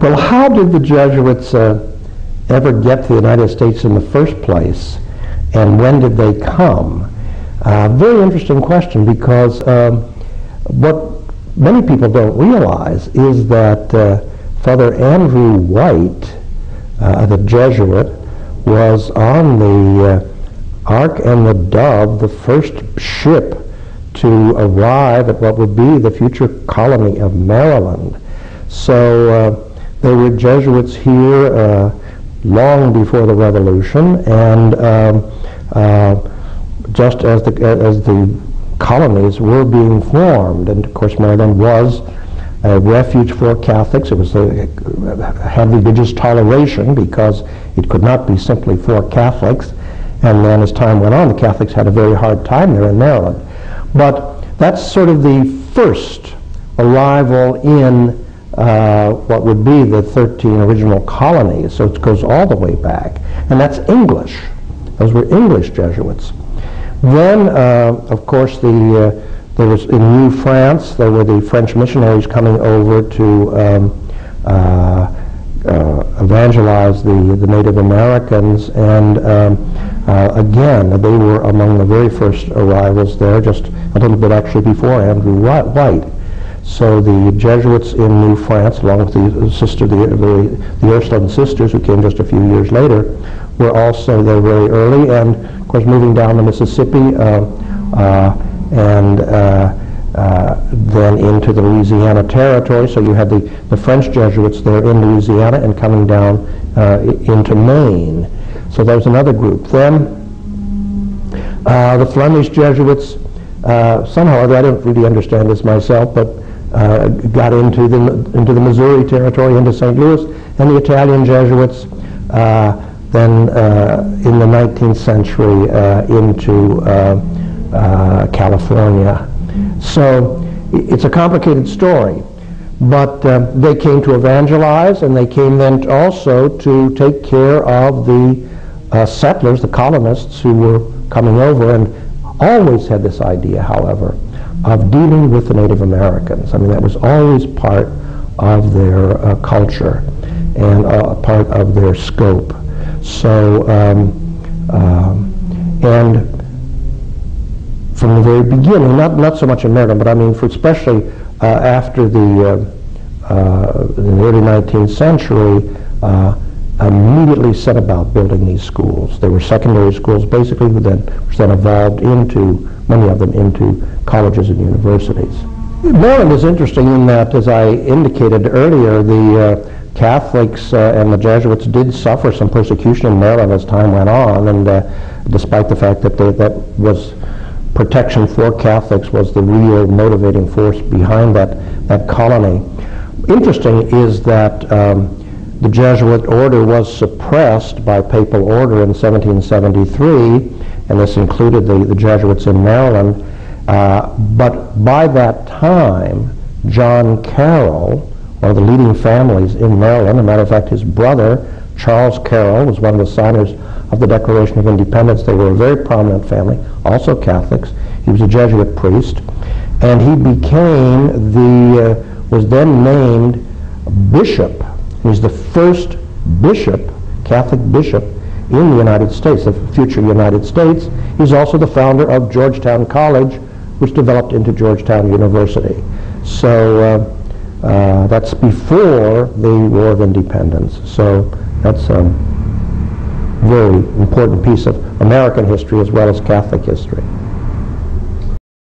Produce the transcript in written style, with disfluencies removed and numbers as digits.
Well, how did the Jesuits ever get to the United States in the first place, and when did they come? Very interesting question, because what many people don't realize is that Father Andrew White, the Jesuit, was on the Ark and the Dove, the first ship to arrive at what would be the future colony of Maryland. So there were Jesuits here long before the Revolution, and just as the colonies were being formed. And of course Maryland was a refuge for Catholics. It was had religious toleration because it could not be simply for Catholics. And then as time went on, the Catholics had a very hard time there in Maryland. But that's sort of the first arrival in what would be the 13 original colonies. So it goes all the way back. And that's English. Those were English Jesuits. Then, of course, there was in New France, there were the French missionaries coming over to evangelize the Native Americans, and again, they were among the very first arrivals there, just a little bit actually before Andrew White. So the Jesuits in New France, along with the Ursuline sisters, who came just a few years later, were also there very early, and of course moving down the Mississippi and then into the Louisiana Territory. So you had the French Jesuits there in Louisiana and coming down into Maine. So there was another group. Then the Flemish Jesuits, somehow, I don't really understand this myself, but got into the Missouri Territory, into St. Louis, and the Italian Jesuits then in the 19th century into California. So it's a complicated story, but they came to evangelize, and they came then also to take care of the settlers, the colonists who were coming over, and always had this idea, however, of dealing with the Native Americans. I mean, that was always part of their culture and part of their scope. So, and from the very beginning, not so much in Maryland, but I mean, especially after in the early 19th century, immediately set about building these schools. They were secondary schools, basically, which then evolved into, many of them, into colleges and universities. Maryland is interesting in that, as I indicated earlier, the Catholics and the Jesuits did suffer some persecution in Maryland as time went on, and despite the fact that that was protection for Catholics was the real motivating force behind that colony. Interesting is that the Jesuit order was suppressed by papal order in 1773, and this included the Jesuits in Maryland. But by that time, John Carroll, one of the leading families in Maryland, as a matter of fact, his brother, Charles Carroll, was one of the signers of the Declaration of Independence. They were a very prominent family, also Catholics. He was a Jesuit priest, and he was then named bishop. He was the first bishop, Catholic bishop, in the United States, the future United States. He's also the founder of Georgetown College, which developed into Georgetown University. So that's before the War of Independence. So that's a very important piece of American history as well as Catholic history.